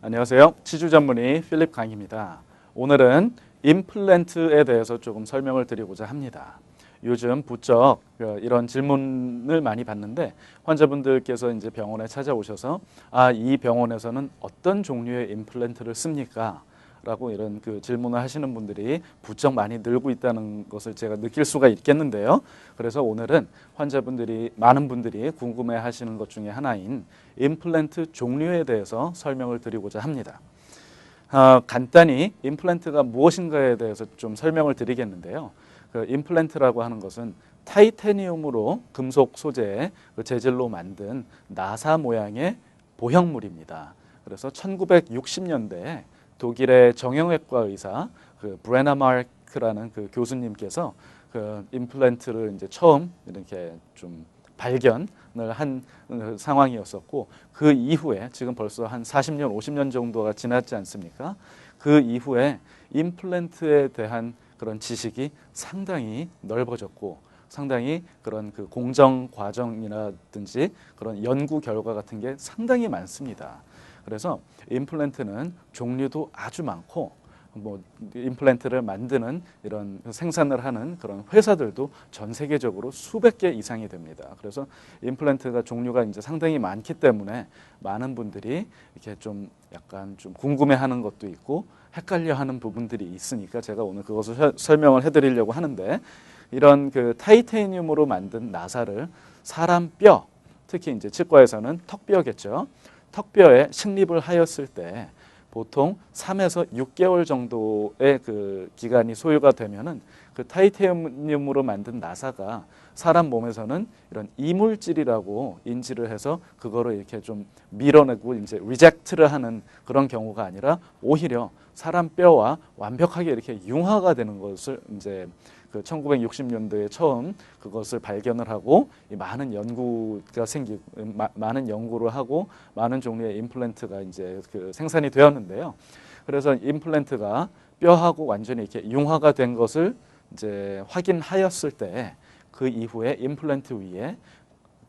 안녕하세요. 치주 전문의 필립 강입니다. 오늘은 임플란트에 대해서 조금 설명을 드리고자 합니다. 요즘 부쩍 이런 질문을 많이 받는데 환자분들께서 이제 병원에 찾아오셔서 이 병원에서는 어떤 종류의 임플란트를 씁니까? 라고 이런 질문을 하시는 분들이 부쩍 많이 늘고 있다는 것을 제가 느낄 수가 있겠는데요. 그래서 오늘은 많은 분들이 궁금해 하시는 것 중에 하나인 임플란트 종류에 대해서 설명을 드리고자 합니다. 간단히 임플란트가 무엇인가에 대해서 좀 설명을 드리겠는데요. 임플란트라고 하는 것은 타이타늄으로 금속 소재의 재질로 만든 나사 모양의 보형물입니다. 그래서 1960년대에 독일의 정형외과 의사 브레나마르크라는 교수님께서 임플란트를 이제 처음 이렇게 좀 발견을 한 상황이었었고, 그 이후에 지금 벌써 한 40년, 50년 정도가 지났지 않습니까? 그 이후에 임플란트에 대한 그런 지식이 상당히 넓어졌고, 상당히 그런 공정 과정이라든지 그런 연구 결과 같은 게 상당히 많습니다. 그래서 임플란트는 종류도 아주 많고, 임플란트를 만드는 이런 생산을 하는 그런 회사들도 전 세계적으로 수백 개 이상이 됩니다. 그래서 임플란트가 종류가 이제 상당히 많기 때문에 많은 분들이 이렇게 좀 약간 좀 궁금해하는 것도 있고 헷갈려하는 부분들이 있으니까 제가 오늘 그것을 설명을 해드리려고 하는데, 이런 타이타늄으로 만든 나사를 사람 뼈, 특히 이제 치과에서는 턱뼈겠죠. 턱뼈에 식립을 하였을 때 보통 3에서 6개월 정도의 기간이 소요가 되면은 타이타늄으로 만든 나사가 사람 몸에서는 이런 이물질이라고 인지를 해서 그거를 이렇게 좀 밀어내고 이제 리젝트를 하는 그런 경우가 아니라 오히려 사람 뼈와 완벽하게 이렇게 융화가 되는 것을 이제 1960년도에 처음 그것을 발견을 하고 많은 연구가 생기고 많은 연구를 하고 많은 종류의 임플란트가 이제 생산이 되었는데요. 그래서 임플란트가 뼈하고 완전히 이렇게 융화가 된 것을 이제 확인하였을 때 그 이후에 임플란트 위에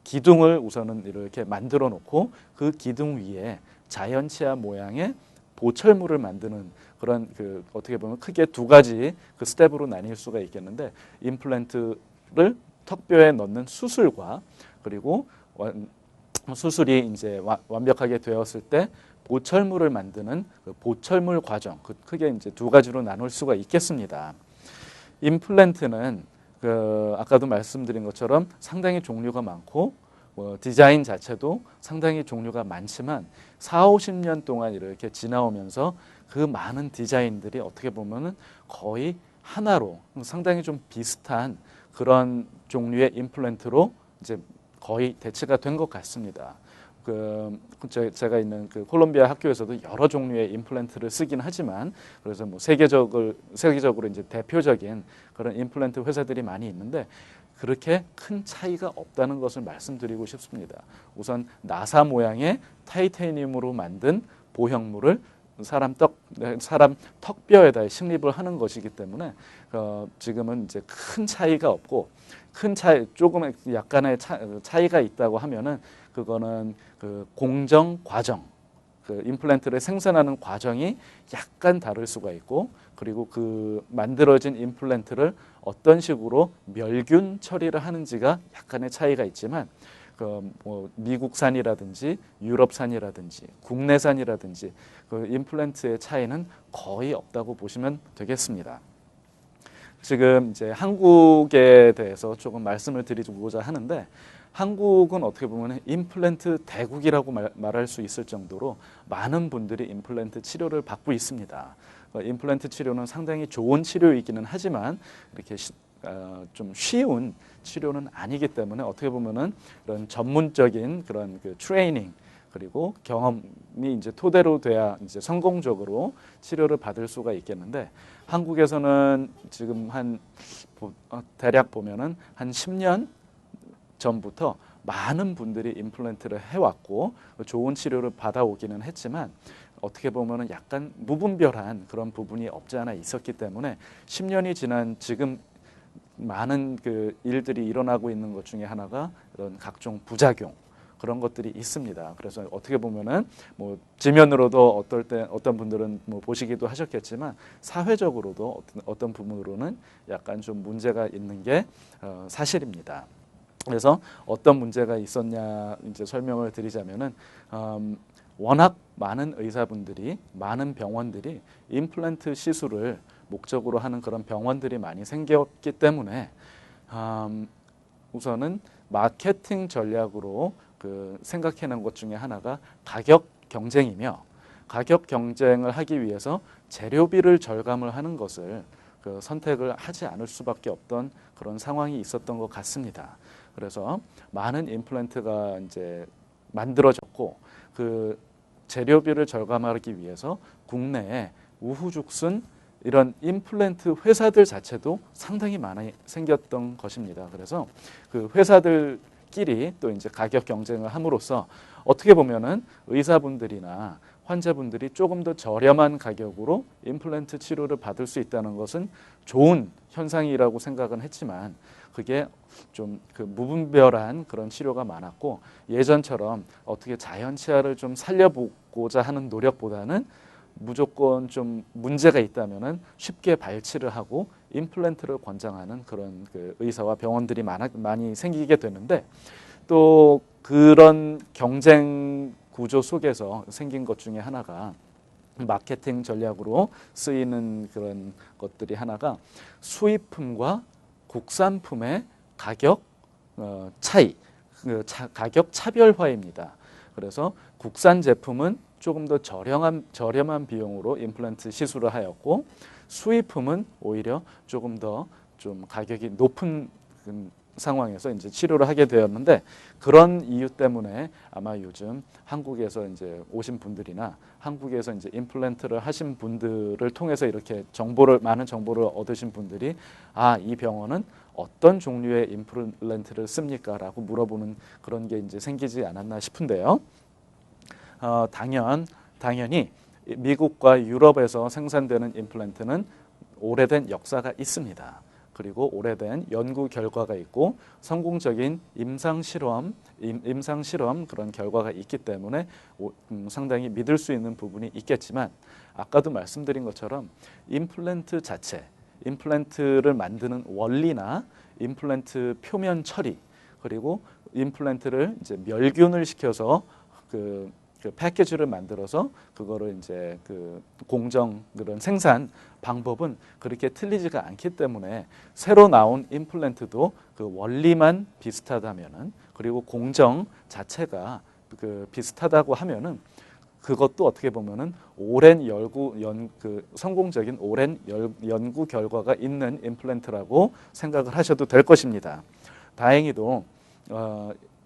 기둥을 우선은 이렇게 만들어 놓고 그 기둥 위에 자연치아 모양의 보철물을 만드는 그런 어떻게 보면 크게 두 가지 스텝으로 나뉠 수가 있겠는데, 임플란트를 턱뼈에 넣는 수술과 그리고 수술이 이제 완벽하게 되었을 때 보철물을 만드는 보철물 과정, 크게 이제 두 가지로 나눌 수가 있겠습니다. 임플란트는 아까도 말씀드린 것처럼 상당히 종류가 많고 디자인 자체도 상당히 종류가 많지만 4, 50년 동안 이렇게 지나오면서 그 많은 디자인들이 어떻게 보면은 거의 하나로 상당히 좀 비슷한 그런 종류의 임플란트로 이제 거의 대체가 된 것 같습니다. 제가 있는 콜롬비아 학교에서도 여러 종류의 임플란트를 쓰긴 하지만, 그래서 세계적으로 이제 대표적인 그런 임플란트 회사들이 많이 있는데 그렇게 큰 차이가 없다는 것을 말씀드리고 싶습니다. 우선 나사 모양의 타이타늄으로 만든 보형물을 사람 턱뼈에다 식립을 하는 것이기 때문에 지금은 이제 큰 차이가 없고, 조금의 약간의 차이가 있다고 하면은 그거는 공정 과정, 임플란트를 생산하는 과정이 약간 다를 수가 있고, 그리고 만들어진 임플란트를 어떤 식으로 멸균 처리를 하는지가 약간의 차이가 있지만, 미국산이라든지 유럽산이라든지 국내산이라든지 임플란트의 차이는 거의 없다고 보시면 되겠습니다. 지금 이제 한국에 대해서 조금 말씀을 드리고자 하는데, 한국은 어떻게 보면 임플란트 대국이라고 말할 수 있을 정도로 많은 분들이 임플란트 치료를 받고 있습니다. 임플란트 치료는 상당히 좋은 치료이기는 하지만 이렇게 좀 쉬운 치료는 아니기 때문에 어떻게 보면은 그런 전문적인 그런 트레이닝 그리고 경험이 이제 토대로 돼야 이제 성공적으로 치료를 받을 수가 있겠는데, 한국에서는 지금 대략 보면은 한 10년 전부터 많은 분들이 임플란트를 해왔고 좋은 치료를 받아오기는 했지만, 어떻게 보면은 약간 무분별한 그런 부분이 없지 않아 있었기 때문에 10년이 지난 지금 많은 일들이 일어나고 있는 것 중에 하나가 이런 각종 부작용, 그런 것들이 있습니다. 그래서 어떻게 보면은 뭐 지면으로도 어떤 분들은 뭐 보시기도 하셨겠지만 사회적으로도 어떤 부분으로는 약간 좀 문제가 있는 게 사실입니다. 그래서 어떤 문제가 있었냐 이제 설명을 드리자면은 워낙 많은 의사분들이 많은 병원들이 임플란트 시술을 목적으로 하는 그런 병원들이 많이 생겼기 때문에 우선은 마케팅 전략으로 그 생각해낸 것 중에 하나가 가격 경쟁이며 가격 경쟁을 하기 위해서 재료비를 절감을 하는 것을 그 선택을 하지 않을 수밖에 없던 그런 상황이 있었던 것 같습니다. 그래서 많은 임플란트가 이제 만들어졌고 그 재료비를 절감하기 위해서 국내에 우후죽순 이런 임플란트 회사들 자체도 상당히 많이 생겼던 것입니다. 그래서 그 회사들끼리 또 이제 가격 경쟁을 함으로써 어떻게 보면은 의사분들이나 환자분들이 조금 더 저렴한 가격으로 임플란트 치료를 받을 수 있다는 것은 좋은 현상이라고 생각은 했지만 그게 좀 그 무분별한 그런 치료가 많았고 예전처럼 어떻게 자연 치아를 좀 살려보고자 하는 노력보다는 무조건 좀 문제가 있다면은 쉽게 발치를 하고 임플란트를 권장하는 그런 그 의사와 병원들이 많이 생기게 되는데 또 그런 경쟁 구조 속에서 생긴 것 중에 하나가 마케팅 전략으로 쓰이는 그런 것들이 하나가 수입품과 국산품의 가격 차이, 가격 차별화입니다. 그래서 국산 제품은 조금 더 저렴한 비용으로 임플란트 시술을 하였고 수입품은 오히려 조금 더 좀 가격이 높은 상황에서 이제 치료를 하게 되었는데 그런 이유 때문에 아마 요즘 한국에서 이제 오신 분들이나 한국에서 이제 임플란트를 하신 분들을 통해서 이렇게 많은 정보를 얻으신 분들이 이 병원은 어떤 종류의 임플란트를 씁니까?라고 물어보는 그런 게 이제 생기지 않았나 싶은데요. 당연히 미국과 유럽에서 생산되는 임플란트는 오래된 역사가 있습니다. 그리고 오래된 연구 결과가 있고 성공적인 임상 실험 그런 결과가 있기 때문에 상당히 믿을 수 있는 부분이 있겠지만 아까도 말씀드린 것처럼 임플란트 자체, 임플란트를 만드는 원리나 임플란트 표면 처리 그리고 임플란트를 이제 멸균을 시켜서 그 패키지를 만들어서 그거를 이제 그 공정 그런 생산 방법은 그렇게 틀리지가 않기 때문에 새로 나온 임플란트도 그 원리만 비슷하다면은 그리고 공정 자체가 그 비슷하다고 하면은 그것도 어떻게 보면은 성공적인 오랜 연구 결과가 있는 임플란트라고 생각을 하셔도 될 것입니다. 다행히도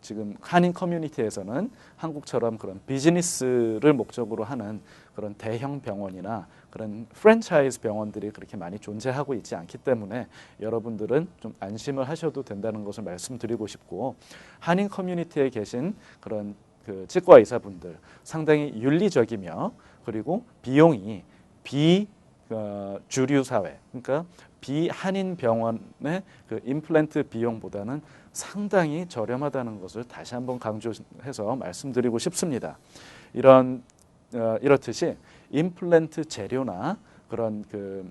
지금 한인 커뮤니티에서는 한국처럼 그런 비즈니스를 목적으로 하는 그런 대형 병원이나 그런 프랜차이즈 병원들이 그렇게 많이 존재하고 있지 않기 때문에 여러분들은 좀 안심을 하셔도 된다는 것을 말씀드리고 싶고 한인 커뮤니티에 계신 그런 그 치과 의사분들 상당히 윤리적이며 그리고 비용이 주류 사회 그러니까 비한인 병원의 그 임플란트 비용보다는 상당히 저렴하다는 것을 다시 한번 강조해서 말씀드리고 싶습니다. 이렇듯이 임플란트 재료나 그런 그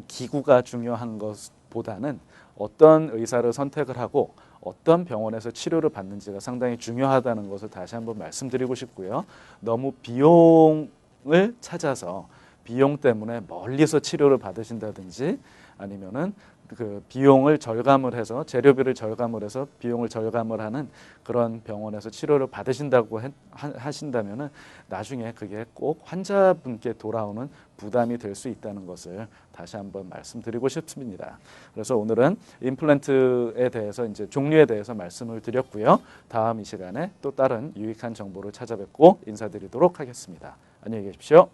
기구가 중요한 것보다는 어떤 의사를 선택을 하고 어떤 병원에서 치료를 받는지가 상당히 중요하다는 것을 다시 한번 말씀드리고 싶고요. 너무 비용을 찾아서 비용 때문에 멀리서 치료를 받으신다든지 아니면은 그 비용을 절감을 해서 재료비를 절감을 해서 비용을 절감을 하는 그런 병원에서 치료를 받으신다고 하신다면은 나중에 그게 꼭 환자분께 돌아오는 부담이 될 수 있다는 것을 다시 한번 말씀드리고 싶습니다. 그래서 오늘은 임플란트에 대해서 이제 종류에 대해서 말씀을 드렸고요. 다음 이 시간에 또 다른 유익한 정보를 찾아뵙고 인사드리도록 하겠습니다. 안녕히 계십시오.